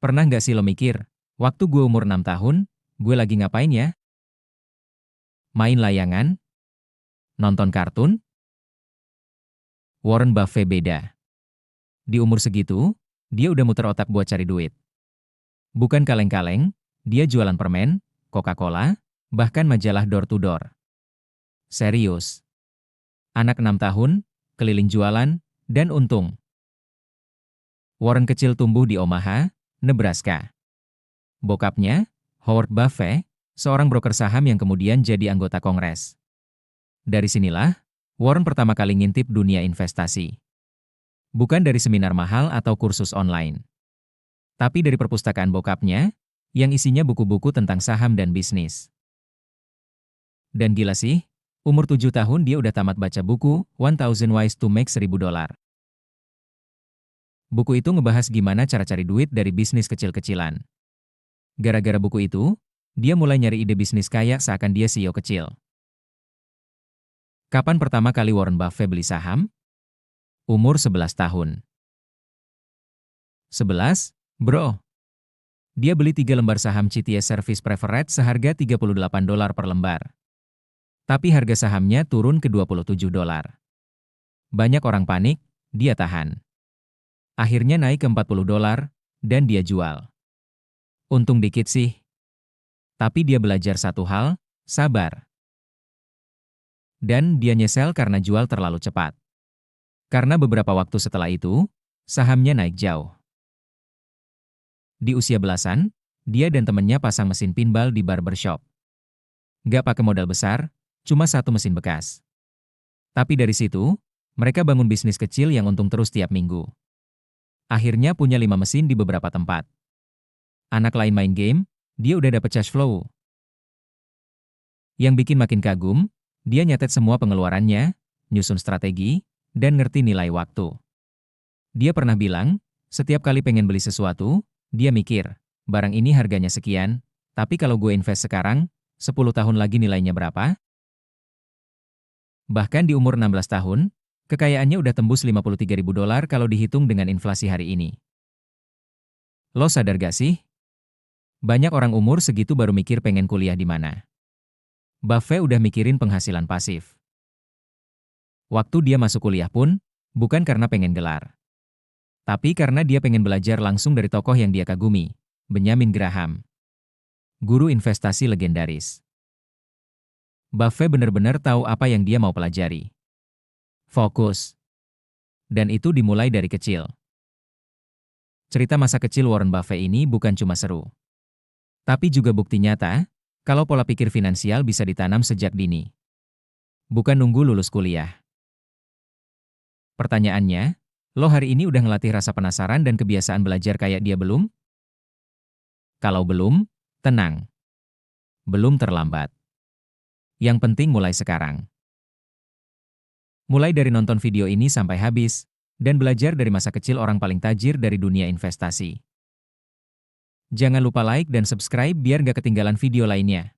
Pernah nggak sih lo mikir, waktu gue umur 6 tahun, gue lagi ngapain ya? Main layangan? Nonton kartun? Warren Buffett beda. Di umur segitu, dia udah muter otak buat cari duit. Bukan kaleng-kaleng, dia jualan permen, Coca-Cola, bahkan majalah door to door. Serius. Anak 6 tahun, keliling jualan, dan untung. Warren kecil tumbuh di Omaha, Nebraska. Bokapnya, Howard Buffett, seorang broker saham yang kemudian jadi anggota Kongres. Dari sinilah, Warren pertama kali ngintip dunia investasi. Bukan dari seminar mahal atau kursus online. Tapi dari perpustakaan bokapnya, yang isinya buku-buku tentang saham dan bisnis. Dan gila sih, umur 7 tahun dia udah tamat baca buku 1000 Ways to Make $1000. Buku itu ngebahas gimana cara cari duit dari bisnis kecil-kecilan. Gara-gara buku itu, dia mulai nyari ide bisnis kaya seakan dia CEO kecil. Kapan pertama kali Warren Buffett beli saham? Umur 11 tahun. 11, bro. Dia beli 3 lembar saham CTS Service Preferred seharga $38 per lembar. Tapi harga sahamnya turun ke $27. Banyak orang panik, dia tahan. Akhirnya naik ke $40, dan dia jual. Untung dikit sih. Tapi dia belajar satu hal, sabar. Dan dia nyesel karena jual terlalu cepat. Karena beberapa waktu setelah itu, sahamnya naik jauh. Di usia belasan, dia dan temannya pasang mesin pinball di barbershop. Gak pakai modal besar, cuma satu mesin bekas. Tapi dari situ, mereka bangun bisnis kecil yang untung terus tiap minggu. Akhirnya punya 5 mesin di beberapa tempat. Anak lain main game, dia udah dapet cash flow. Yang bikin makin kagum, dia nyatet semua pengeluarannya, nyusun strategi, dan ngerti nilai waktu. Dia pernah bilang, setiap kali pengen beli sesuatu, dia mikir, barang ini harganya sekian, tapi kalau gue invest sekarang, 10 tahun lagi nilainya berapa? Bahkan di umur 16 tahun, kekayaannya udah tembus $53.000 kalau dihitung dengan inflasi hari ini. Lo sadar gak sih? Banyak orang umur segitu baru mikir pengen kuliah di mana. Buffett udah mikirin penghasilan pasif. Waktu dia masuk kuliah pun, bukan karena pengen gelar. Tapi karena dia pengen belajar langsung dari tokoh yang dia kagumi, Benjamin Graham. Guru investasi legendaris. Buffett benar-benar tahu apa yang dia mau pelajari. Fokus. Dan itu dimulai dari kecil. Cerita masa kecil Warren Buffett ini bukan cuma seru. Tapi juga bukti nyata, kalau pola pikir finansial bisa ditanam sejak dini. Bukan nunggu lulus kuliah. Pertanyaannya, lo hari ini udah ngelatih rasa penasaran dan kebiasaan belajar kayak dia belum? Kalau belum, tenang. Belum terlambat. Yang penting mulai sekarang. Mulai dari nonton video ini sampai habis, dan belajar dari masa kecil orang paling tajir dari dunia investasi. Jangan lupa like dan subscribe biar gak ketinggalan video lainnya.